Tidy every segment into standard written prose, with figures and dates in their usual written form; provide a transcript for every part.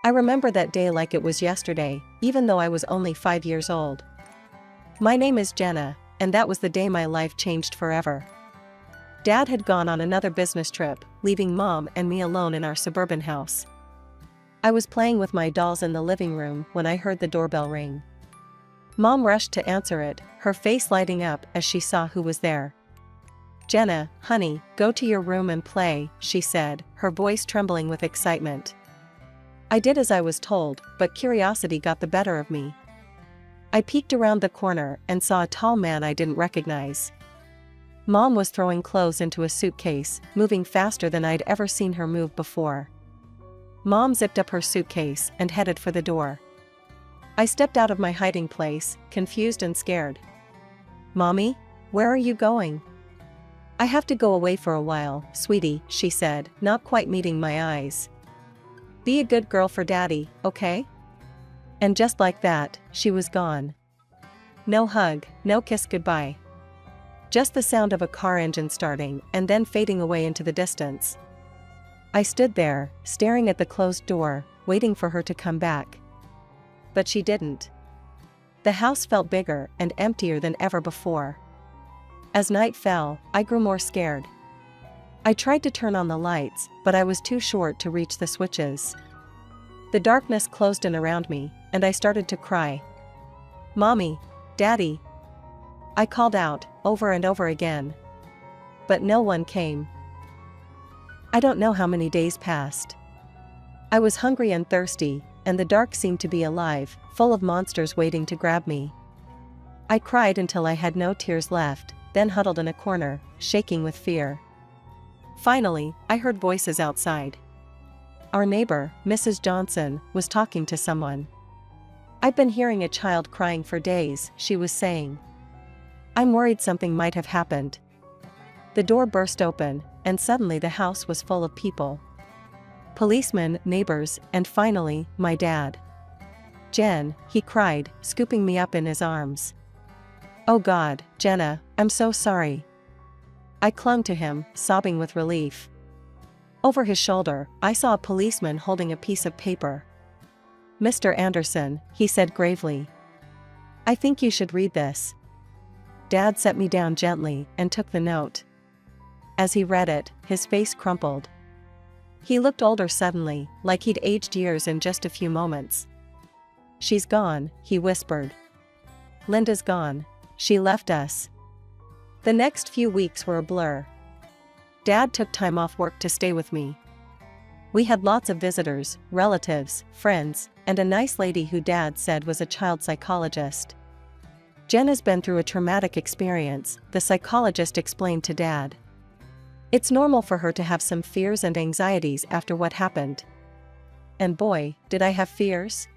I remember that day like it was yesterday, even though I was only 5 years old. My name is Jenna, and that was the day my life changed forever. Dad had gone on another business trip, leaving Mom and me alone in our suburban house. I was playing with my dolls in the living room when I heard the doorbell ring. Mom rushed to answer it, her face lighting up as she saw who was there. "Jenna, honey, go to your room and play," she said, her voice trembling with excitement. I did as I was told, but curiosity got the better of me. I peeked around the corner and saw a tall man I didn't recognize. Mom was throwing clothes into a suitcase, moving faster than I'd ever seen her move before. Mom zipped up her suitcase and headed for the door. I stepped out of my hiding place, confused and scared. "Mommy, where are you going?" "I have to go away for a while, sweetie," she said, not quite meeting my eyes. "Be a good girl for Daddy, okay?" And just like that, she was gone. No hug, no kiss goodbye. Just the sound of a car engine starting and then fading away into the distance. I stood there, staring at the closed door, waiting for her to come back. But she didn't. The house felt bigger and emptier than ever before. As night fell, I grew more scared. I tried to turn on the lights, but I was too short to reach the switches. The darkness closed in around me, and I started to cry. "Mommy, Daddy." I called out, over and over again. But no one came. I don't know how many days passed. I was hungry and thirsty, and the dark seemed to be alive, full of monsters waiting to grab me. I cried until I had no tears left, then huddled in a corner, shaking with fear. Finally, I heard voices outside. Our neighbor, Mrs. Johnson, was talking to someone. "I've been hearing a child crying for days," she was saying. "I'm worried something might have happened." The door burst open, and suddenly the house was full of people. Policemen, neighbors, and finally, my dad. "Jen," he cried, scooping me up in his arms. "Oh God, Jenna, I'm so sorry." I clung to him, sobbing with relief. Over his shoulder, I saw a policeman holding a piece of paper. "Mr. Anderson," he said gravely. "I think you should read this." Dad set me down gently and took the note. As he read it, his face crumpled. He looked older suddenly, like he'd aged years in just a few moments. "She's gone," he whispered. "Linda's gone. She left us." The next few weeks were a blur. Dad took time off work to stay with me. We had lots of visitors, relatives, friends, and a nice lady who Dad said was a child psychologist. "Jenna's been through a traumatic experience," the psychologist explained to Dad. "It's normal for her to have some fears and anxieties after what happened." And boy, did I have fears.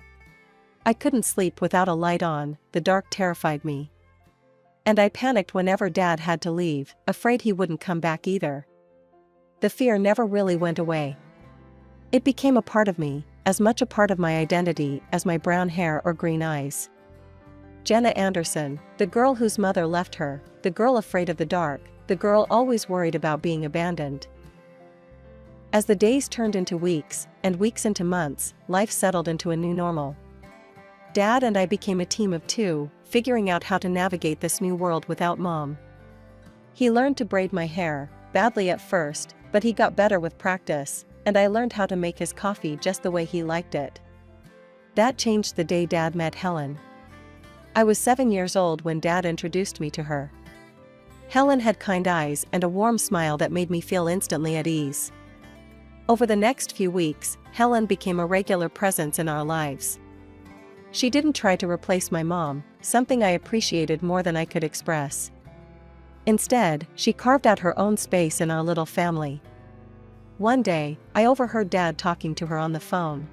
I couldn't sleep without a light on, the dark terrified me. And I panicked whenever Dad had to leave, afraid he wouldn't come back either. The fear never really went away. It became a part of me, as much a part of my identity as my brown hair or green eyes. Jenna Anderson, the girl whose mother left her, the girl afraid of the dark, the girl always worried about being abandoned. As the days turned into weeks, and weeks into months, life settled into a new normal. Dad and I became a team of two, figuring out how to navigate this new world without Mom. He learned to braid my hair, badly at first, but he got better with practice, and I learned how to make his coffee just the way he liked it. That changed the day Dad met Helen. I was 7 years old when Dad introduced me to her. Helen had kind eyes and a warm smile that made me feel instantly at ease. Over the next few weeks, Helen became a regular presence in our lives. She didn't try to replace my mom, something I appreciated more than I could express. Instead, she carved out her own space in our little family. One day, I overheard Dad talking to her on the phone.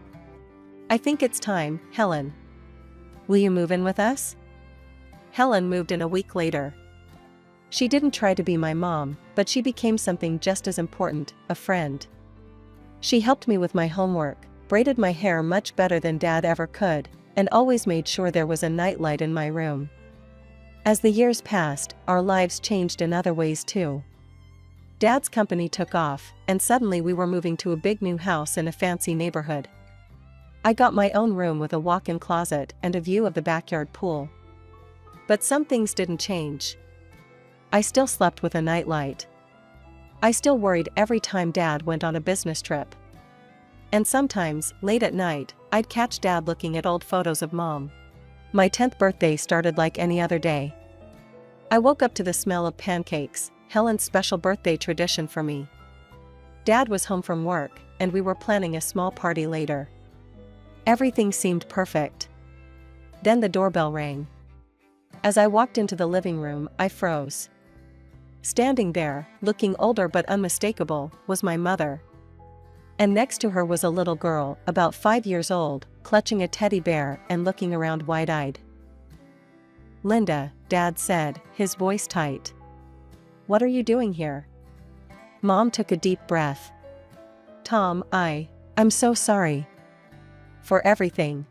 "I think it's time, Helen. Will you move in with us?" Helen moved in a week later. She didn't try to be my mom, but she became something just as important, a friend. She helped me with my homework, braided my hair much better than Dad ever could, and always made sure there was a nightlight in my room. As the years passed, our lives changed in other ways too. Dad's company took off, and suddenly we were moving to a big new house in a fancy neighborhood. I got my own room with a walk-in closet and a view of the backyard pool. But some things didn't change. I still slept with a nightlight. I still worried every time Dad went on a business trip. And sometimes, late at night, I'd catch Dad looking at old photos of Mom. My 10th birthday started like any other day. I woke up to the smell of pancakes, Helen's special birthday tradition for me. Dad was home from work, and we were planning a small party later. Everything seemed perfect. Then the doorbell rang. As I walked into the living room, I froze. Standing there, looking older but unmistakable, was my mother. And next to her was a little girl, about 5 years old, clutching a teddy bear and looking around wide-eyed. "Linda," Dad said, his voice tight. "What are you doing here?" Mom took a deep breath. "Tom, I'm so sorry. For everything.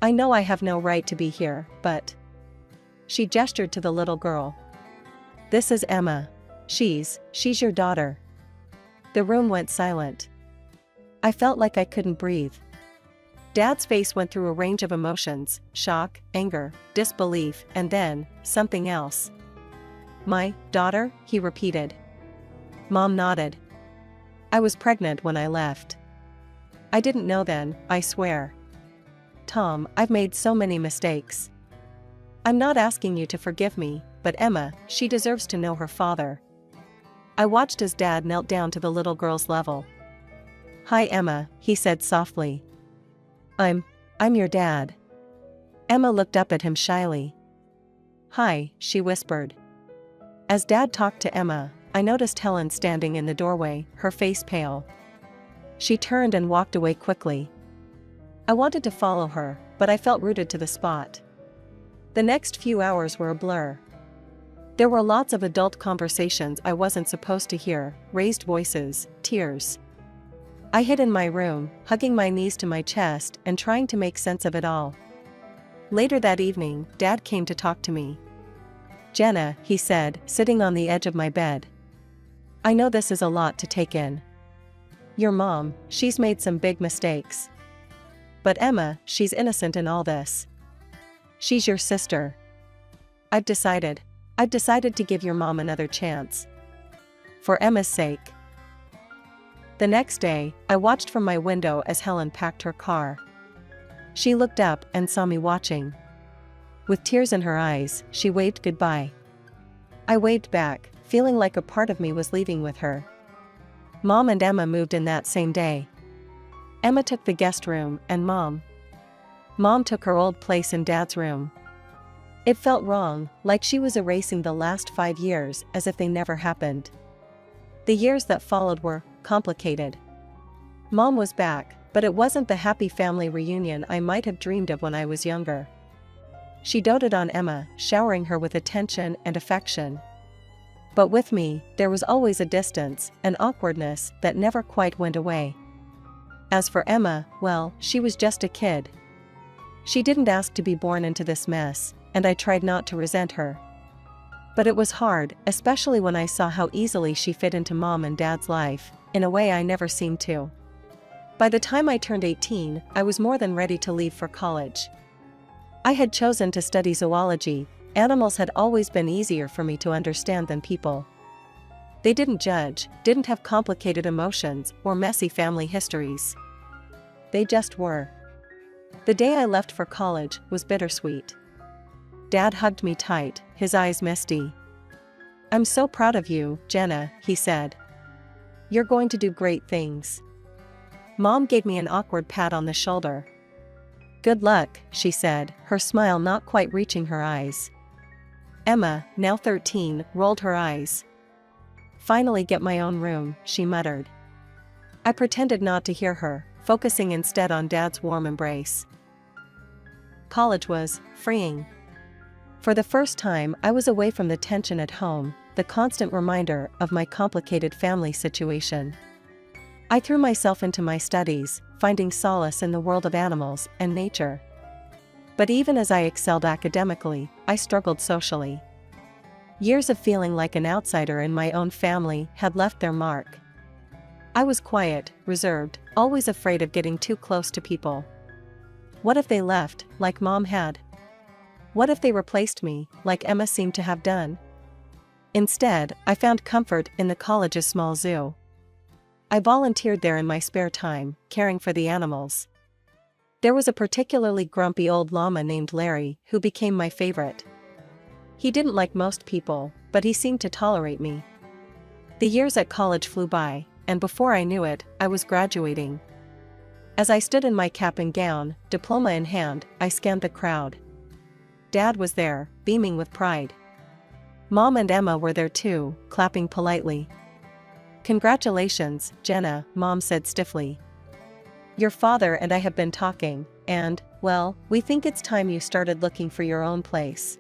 I know I have no right to be here, but..." She gestured to the little girl. "This is Emma. She's your daughter." The room went silent. I felt like I couldn't breathe. Dad's face went through a range of emotions: shock, anger, disbelief, and then, something else. "My daughter?" he repeated. Mom nodded. "I was pregnant when I left. I didn't know then, I swear. Tom, I've made so many mistakes. I'm not asking you to forgive me, but Emma, she deserves to know her father." I watched as Dad knelt down to the little girl's level. "Hi Emma," he said softly. I'm your dad." Emma looked up at him shyly. "Hi," she whispered. As Dad talked to Emma, I noticed Helen standing in the doorway, her face pale. She turned and walked away quickly. I wanted to follow her, but I felt rooted to the spot. The next few hours were a blur. There were lots of adult conversations I wasn't supposed to hear, raised voices, tears. I hid in my room, hugging my knees to my chest and trying to make sense of it all. Later that evening, Dad came to talk to me. "Jenna," he said, sitting on the edge of my bed. "I know this is a lot to take in. Your mom, she's made some big mistakes. But Emma, she's innocent in all this. She's your sister. I've decided to give your mom another chance. For Emma's sake." The next day, I watched from my window as Helen packed her car. She looked up and saw me watching. With tears in her eyes, she waved goodbye. I waved back, feeling like a part of me was leaving with her. Mom and Emma moved in that same day. Emma took the guest room, and Mom took her old place in Dad's room. It felt wrong, like she was erasing the last 5 years as if they never happened. The years that followed were complicated. Mom was back, but it wasn't the happy family reunion I might have dreamed of when I was younger. She doted on Emma, showering her with attention and affection. But with me, there was always a distance, an awkwardness that never quite went away. As for Emma, well, she was just a kid. She didn't ask to be born into this mess, and I tried not to resent her. But it was hard, especially when I saw how easily she fit into Mom and Dad's life, in a way I never seemed to. By the time I turned 18, I was more than ready to leave for college. I had chosen to study zoology. Animals had always been easier for me to understand than people. They didn't judge, didn't have complicated emotions or messy family histories. They just were. The day I left for college was bittersweet. Dad hugged me tight, his eyes misty. "I'm so proud of you, Jenna," he said. "You're going to do great things." Mom gave me an awkward pat on the shoulder. "Good luck," she said, her smile not quite reaching her eyes. Emma, now 13, rolled her eyes. "Finally get my own room," she muttered. I pretended not to hear her, focusing instead on Dad's warm embrace. College was freeing. For the first time, I was away from the tension at home, the constant reminder of my complicated family situation. I threw myself into my studies, finding solace in the world of animals and nature. But even as I excelled academically, I struggled socially. Years of feeling like an outsider in my own family had left their mark. I was quiet, reserved, always afraid of getting too close to people. What if they left, like Mom had? What if they replaced me, like Emma seemed to have done? Instead, I found comfort in the college's small zoo. I volunteered there in my spare time, caring for the animals. There was a particularly grumpy old llama named Larry who became my favorite. He didn't like most people, but he seemed to tolerate me. The years at college flew by, and before I knew it, I was graduating. As I stood in my cap and gown, diploma in hand, I scanned the crowd. Dad was there, beaming with pride. Mom and Emma were there too, clapping politely. "Congratulations, Jenna," Mom said stiffly. "Your father and I have been talking, and, well, we think it's time you started looking for your own place.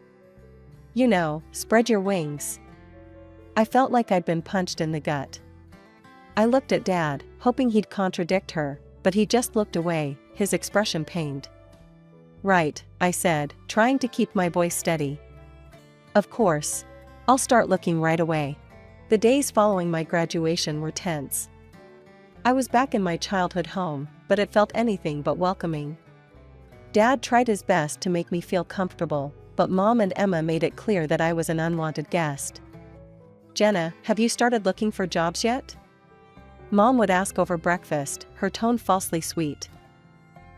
You know, spread your wings." I felt like I'd been punched in the gut. I looked at Dad, hoping he'd contradict her, but he just looked away, his expression pained. "Right," I said, trying to keep my voice steady. "Of course. I'll start looking right away." The days following my graduation were tense. I was back in my childhood home, but it felt anything but welcoming. Dad tried his best to make me feel comfortable, but Mom and Emma made it clear that I was an unwanted guest. "Jenna, have you started looking for jobs yet?" Mom would ask over breakfast, her tone falsely sweet.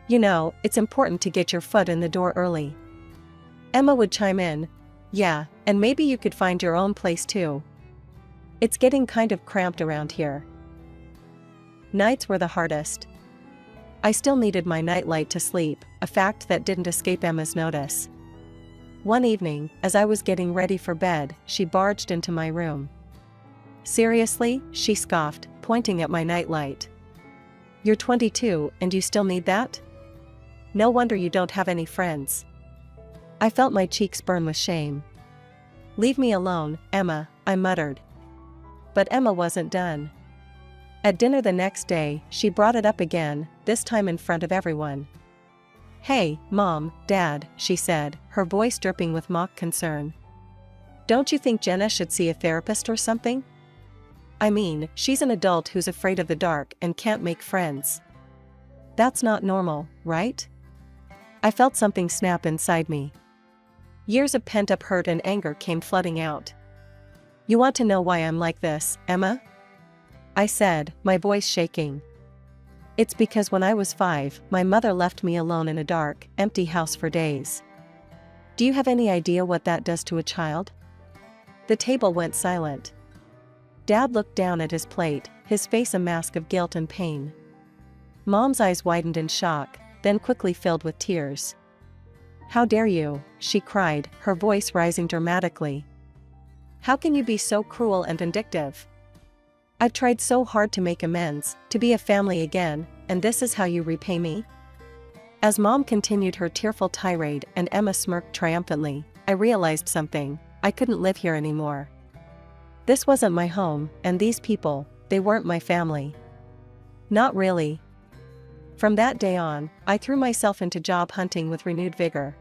"You know, it's important to get your foot in the door early." Emma would chime in, "Yeah, and maybe you could find your own place too. It's getting kind of cramped around here." Nights were the hardest. I still needed my nightlight to sleep, a fact that didn't escape Emma's notice. One evening, as I was getting ready for bed, she barged into my room. "Seriously?" she scoffed, pointing at my nightlight. "You're 22 and you still need that? No wonder you don't have any friends." I felt my cheeks burn with shame. "Leave me alone, Emma," I muttered. But Emma wasn't done. At dinner the next day, she brought it up again, this time in front of everyone. "Hey, Mom, Dad," she said, her voice dripping with mock concern. "Don't you think Jenna should see a therapist or something? I mean, she's an adult who's afraid of the dark and can't make friends. That's not normal, right?" I felt something snap inside me. Years of pent-up hurt and anger came flooding out. "You want to know why I'm like this, Emma?" I said, my voice shaking. "It's because when I was 5, my mother left me alone in a dark, empty house for days. Do you have any idea what that does to a child?" The table went silent. Dad looked down at his plate, his face a mask of guilt and pain. Mom's eyes widened in shock, then quickly filled with tears. "How dare you?" she cried, her voice rising dramatically. "How can you be so cruel and vindictive? I've tried so hard to make amends, to be a family again, and this is how you repay me?" As Mom continued her tearful tirade and Emma smirked triumphantly, I realized something: I couldn't live here anymore. This wasn't my home, and these people, they weren't my family. Not really. From that day on, I threw myself into job hunting with renewed vigor.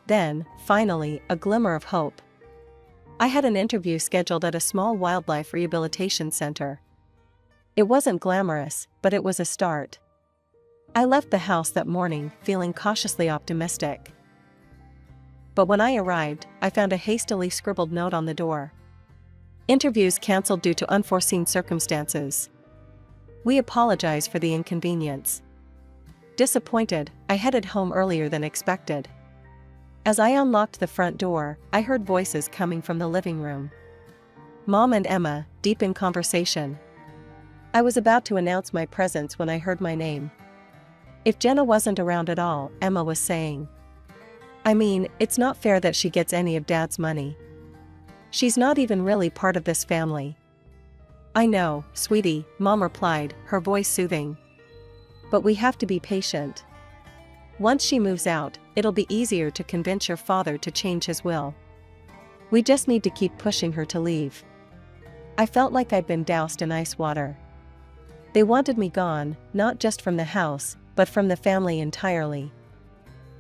Then, finally, a glimmer of hope. I had an interview scheduled at a small wildlife rehabilitation center. It wasn't glamorous, but it was a start. I left the house that morning, feeling cautiously optimistic. But when I arrived, I found a hastily scribbled note on the door. "Interviews canceled due to unforeseen circumstances. We apologize for the inconvenience." Disappointed, I headed home earlier than expected. As I unlocked the front door, I heard voices coming from the living room. Mom and Emma, deep in conversation. I was about to announce my presence when I heard my name. "If Jenna wasn't around at all," Emma was saying. "I mean, it's not fair that she gets any of Dad's money. She's not even really part of this family." "I know, sweetie," Mom replied, her voice soothing. "But we have to be patient. Once she moves out, it'll be easier to convince your father to change his will. We just need to keep pushing her to leave." I felt like I'd been doused in ice water. They wanted me gone, not just from the house, but from the family entirely.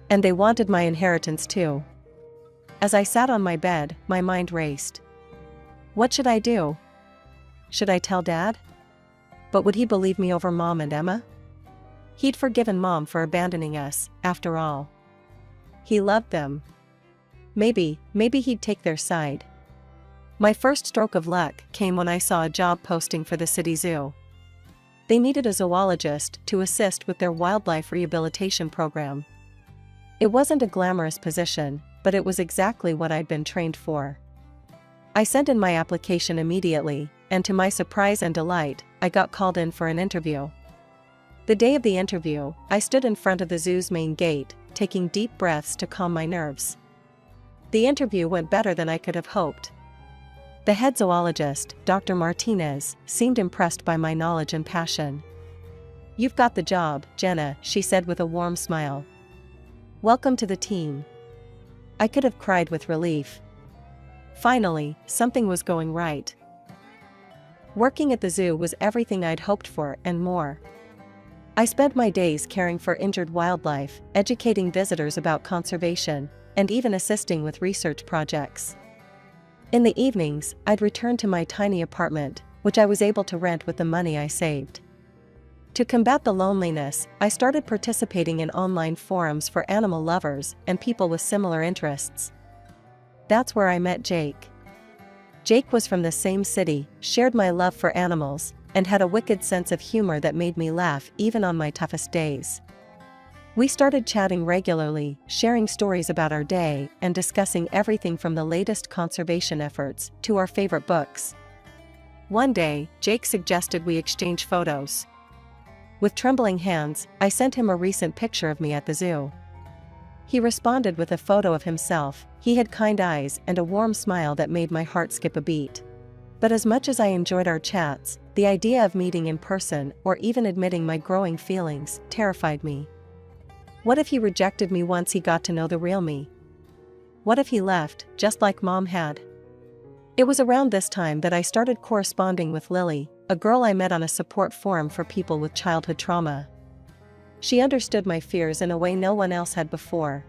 And they wanted my inheritance too. As I sat on my bed, my mind raced. What should I do? Should I tell Dad? but would he believe me over Mom and Emma? He'd forgiven Mom for abandoning us, after all. He loved them. Maybe he'd take their side. My first stroke of luck came when I saw a job posting for the city zoo. They needed a zoologist to assist with their wildlife rehabilitation program. It wasn't a glamorous position, but it was exactly what I'd been trained for. I sent in my application immediately, and to my surprise and delight, I got called in for an interview. The day of the interview, I stood in front of the zoo's main gate, taking deep breaths to calm my nerves. The interview went better than I could have hoped. The head zoologist, Dr. Martinez, seemed impressed by my knowledge and passion. "You've got the job, Jenna," she said with a warm smile. "Welcome to the team." I could have cried with relief. Finally, something was going right. Working at the zoo was everything I'd hoped for and more. I spent my days caring for injured wildlife, educating visitors about conservation, and even assisting with research projects. In the evenings, I'd return to my tiny apartment, which I was able to rent with the money I saved. To combat the loneliness, I started participating in online forums for animal lovers and people with similar interests. That's where I met Jake. Jake was from the same city, shared my love for animals, and had a wicked sense of humor that made me laugh even on my toughest days. We started chatting regularly, sharing stories about our day, and discussing everything from the latest conservation efforts to our favorite books. One day, Jake suggested we exchange photos. With trembling hands, I sent him a recent picture of me at the zoo. He responded with a photo of himself. He had kind eyes and a warm smile that made my heart skip a beat. But as much as I enjoyed our chats, the idea of meeting in person or even admitting my growing feelings terrified me. What if he rejected me once he got to know the real me? What if he left, just like Mom had? It was around this time that I started corresponding with Lily, a girl I met on a support forum for people with childhood trauma. She understood my fears in a way no one else had before.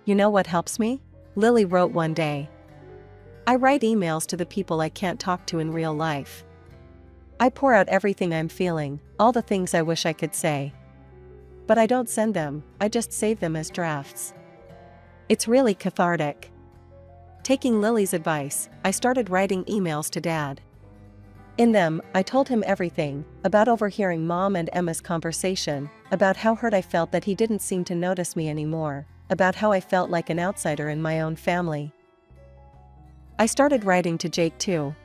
"You know what helps me?" Lily wrote one day. "I write emails to the people I can't talk to in real life. I pour out everything I'm feeling, all the things I wish I could say. But I don't send them, I just save them as drafts. It's really cathartic." Taking Lily's advice, I started writing emails to Dad. In them, I told him everything, about overhearing Mom and Emma's conversation, about how hurt I felt that he didn't seem to notice me anymore, about how I felt like an outsider in my own family. I started writing to Jake too.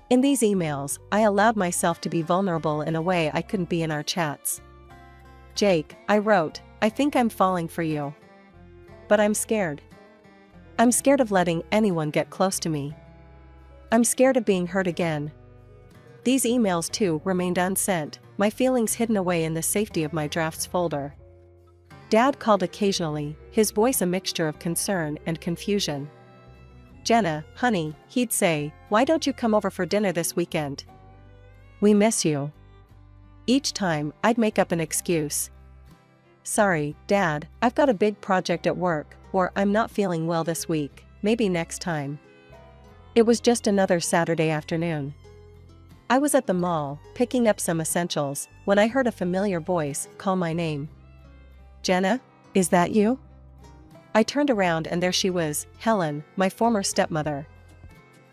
In these emails, I allowed myself to be vulnerable in a way I couldn't be in our chats. "Jake," I wrote, "I think I'm falling for you. But I'm scared. I'm scared of letting anyone get close to me. I'm scared of being hurt again." These emails too remained unsent, my feelings hidden away in the safety of my drafts folder. Dad called occasionally, his voice a mixture of concern and confusion. "Jenna, honey," he'd say, "why don't you come over for dinner this weekend? We miss you." Each time, I'd make up an excuse. "Sorry, Dad, I've got a big project at work," or "I'm not feeling well this week, maybe next time." It was just another Saturday afternoon. I was at the mall, picking up some essentials, when I heard a familiar voice call my name. "Jenna, is that you?" I turned around and there she was, Helen, my former stepmother.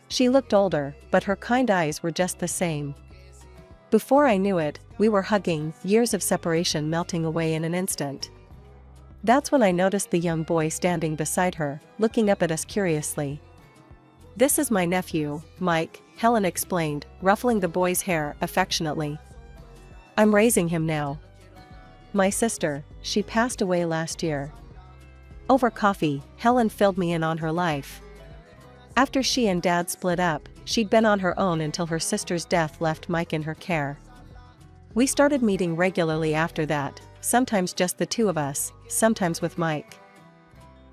She looked older, but her kind eyes were just the same. Before I knew it, we were hugging, years of separation melting away in an instant. That's when I noticed the young boy standing beside her, looking up at us curiously. "This is my nephew, Mike," Helen explained, ruffling the boy's hair affectionately. "I'm raising him now. My sister, she passed away last year." Over coffee, Helen filled me in on her life. After she and Dad split up, she'd been on her own until her sister's death left Mike in her care. We started meeting regularly after that, sometimes just the two of us, sometimes with Mike.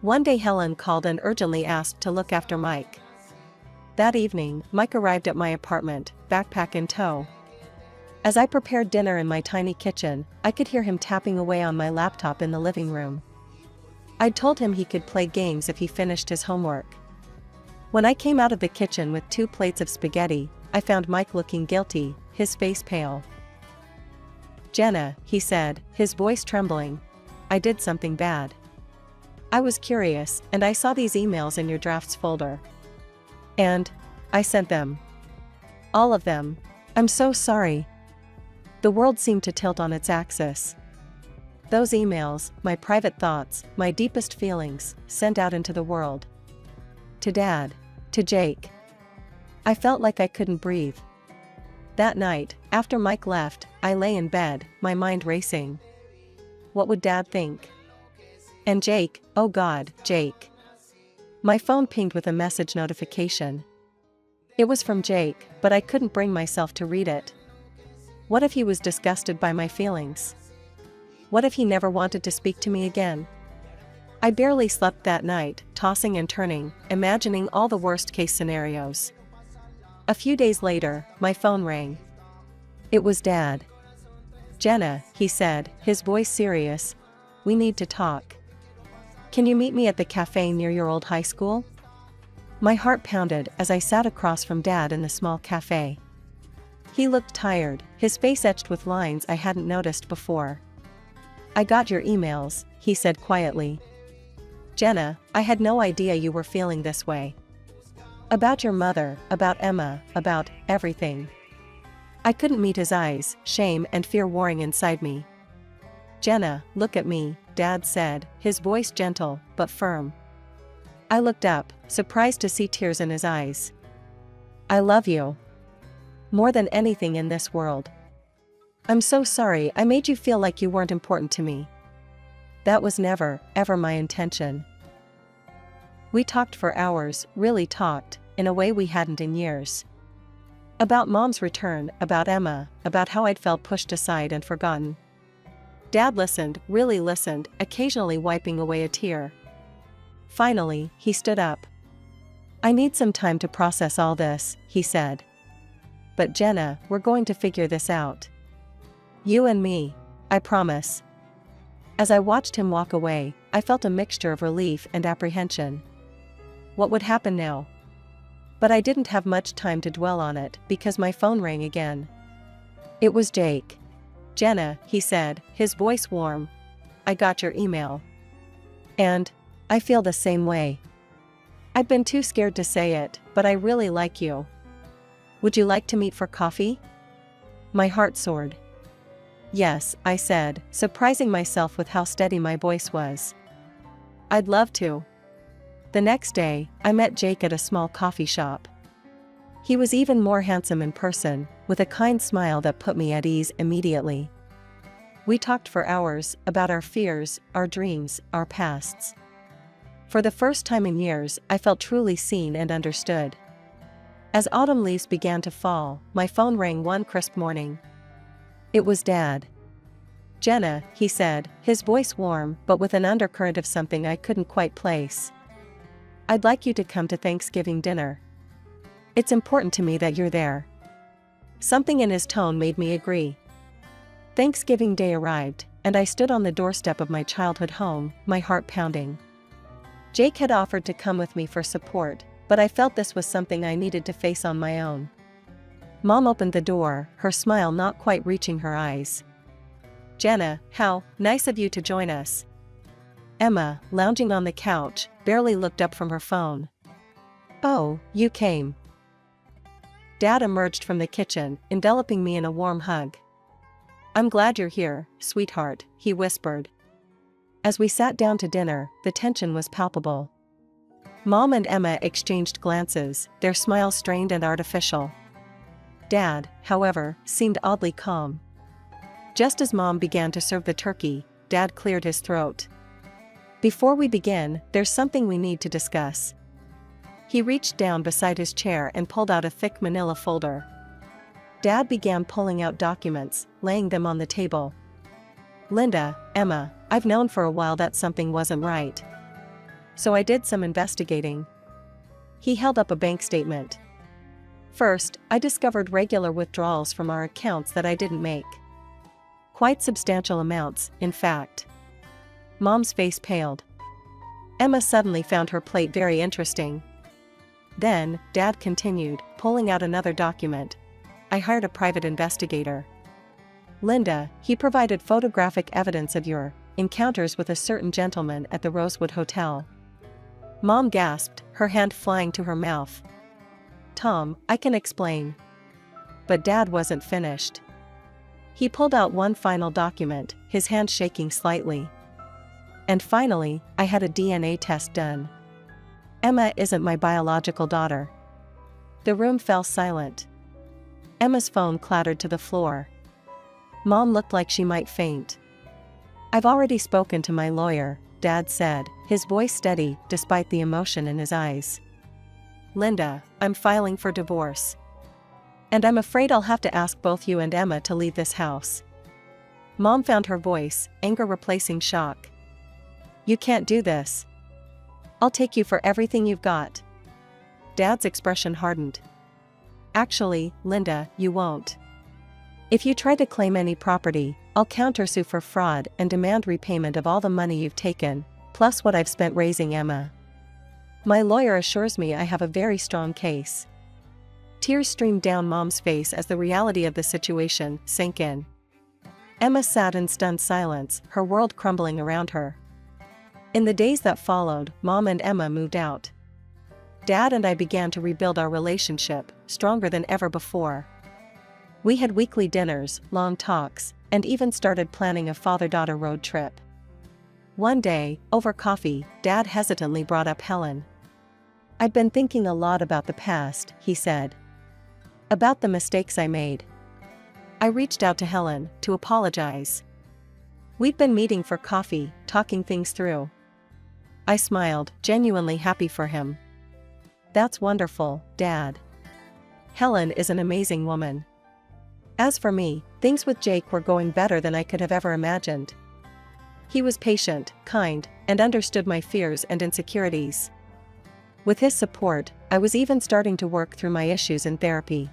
One day Helen called and urgently asked to look after Mike. That evening, Mike arrived at my apartment, backpack in tow. As I prepared dinner in my tiny kitchen, I could hear him tapping away on my laptop in the living room. I'd told him he could play games if he finished his homework. When I came out of the kitchen with 2 plates of spaghetti, I found Mike looking guilty, his face pale. "Jenna," he said, his voice trembling. "I did something bad. I was curious, and I saw these emails in your drafts folder. And I sent them. All of them. I'm so sorry." The world seemed to tilt on its axis. Those emails, my private thoughts, my deepest feelings, sent out into the world. To Dad. To Jake. I felt like I couldn't breathe. That night, after Mike left, I lay in bed, my mind racing. What would Dad think? And Jake, oh God, Jake. My phone pinged with a message notification. It was from Jake, but I couldn't bring myself to read it. What if he was disgusted by my feelings? What if he never wanted to speak to me again? I barely slept that night, tossing and turning, imagining all the worst-case scenarios. A few days later, my phone rang. It was Dad. "Jenna," he said, his voice serious, "we need to talk. Can you meet me at the cafe near your old high school?" My heart pounded as I sat across from Dad in the small cafe. He looked tired, his face etched with lines I hadn't noticed before. "I got your emails," he said quietly. "Jenna, I had no idea you were feeling this way. About your mother, about Emma, about everything." I couldn't meet his eyes, shame and fear warring inside me. "Jenna, look at me," Dad said, his voice gentle but firm. I looked up, surprised to see tears in his eyes. "I love you. More than anything in this world. I'm so sorry I made you feel like you weren't important to me. That was never, ever my intention." We talked for hours, really talked, in a way we hadn't in years. About Mom's return, about Emma, about how I'd felt pushed aside and forgotten. Dad listened, really listened, occasionally wiping away a tear. Finally, he stood up. "I need some time to process all this," he said. "But Jenna, we're going to figure this out. You and me. I promise." As I watched him walk away, I felt a mixture of relief and apprehension. What would happen now? But I didn't have much time to dwell on it because my phone rang again. It was Jake. "Jenna," he said, his voice warm. "I got your email. And I feel the same way. I'd been too scared to say it, but I really like you. Would you like to meet for coffee?" My heart soared. "Yes," I said, surprising myself with how steady my voice was. "I'd love to." The next day, I met Jake at a small coffee shop. He was even more handsome in person, with a kind smile that put me at ease immediately. We talked for hours, about our fears, our dreams, our pasts. For the first time in years, I felt truly seen and understood. As autumn leaves began to fall, my phone rang one crisp morning. It was Dad. "Jenna," he said, his voice warm but with an undercurrent of something I couldn't quite place. "I'd like you to come to Thanksgiving dinner. It's important to me that you're there." Something in his tone made me agree. Thanksgiving Day arrived, and I stood on the doorstep of my childhood home, my heart pounding. Jake had offered to come with me for support, but I felt this was something I needed to face on my own. Mom opened the door, her smile not quite reaching her eyes. "Jenna, how nice of you to join us." Emma, lounging on the couch, barely looked up from her phone. "Oh, you came." Dad emerged from the kitchen, enveloping me in a warm hug. "I'm glad you're here, sweetheart," he whispered. As we sat down to dinner, the tension was palpable. Mom and Emma exchanged glances, their smiles strained and artificial. Dad, however, seemed oddly calm. Just as Mom began to serve the turkey, Dad cleared his throat. "Before we begin, there's something we need to discuss." He reached down beside his chair and pulled out a thick manila folder. Dad began pulling out documents, laying them on the table. "Linda, Emma, I've known for a while that something wasn't right. So I did some investigating." He held up a bank statement. "First, I discovered regular withdrawals from our accounts that I didn't make. Quite substantial amounts, in fact." Mom's face paled. Emma suddenly found her plate very interesting. Then, Dad continued, pulling out another document. I hired a private investigator. Linda, he provided photographic evidence of your encounters with a certain gentleman at the Rosewood Hotel. Mom gasped, her hand flying to her mouth. Tom, I can explain. But Dad wasn't finished. He pulled out one final document, his hand shaking slightly. And finally, I had a DNA test done. Emma isn't my biological daughter. The room fell silent. Emma's phone clattered to the floor. Mom looked like she might faint. I've already spoken to my lawyer, Dad said, his voice steady despite the emotion in his eyes. Linda, I'm filing for divorce. And I'm afraid I'll have to ask both you and Emma to leave this house. Mom found her voice, anger replacing shock. You can't do this. I'll take you for everything you've got. Dad's expression hardened. Actually, Linda, you won't. If you try to claim any property, I'll countersue for fraud and demand repayment of all the money you've taken, plus what I've spent raising Emma. My lawyer assures me I have a very strong case. Tears streamed down Mom's face as the reality of the situation sank in. Emma sat in stunned silence, her world crumbling around her. In the days that followed, Mom and Emma moved out. Dad and I began to rebuild our relationship, stronger than ever before. We had weekly dinners, long talks, and even started planning a father-daughter road trip. One day, over coffee, Dad hesitantly brought up Helen. I'd been thinking a lot about the past, he said. About the mistakes I made. I reached out to Helen to apologize. We'd been meeting for coffee, talking things through. I smiled, genuinely happy for him. That's wonderful, Dad. Helen is an amazing woman. As for me, things with Jake were going better than I could have ever imagined. He was patient, kind, and understood my fears and insecurities. With his support, I was even starting to work through my issues in therapy.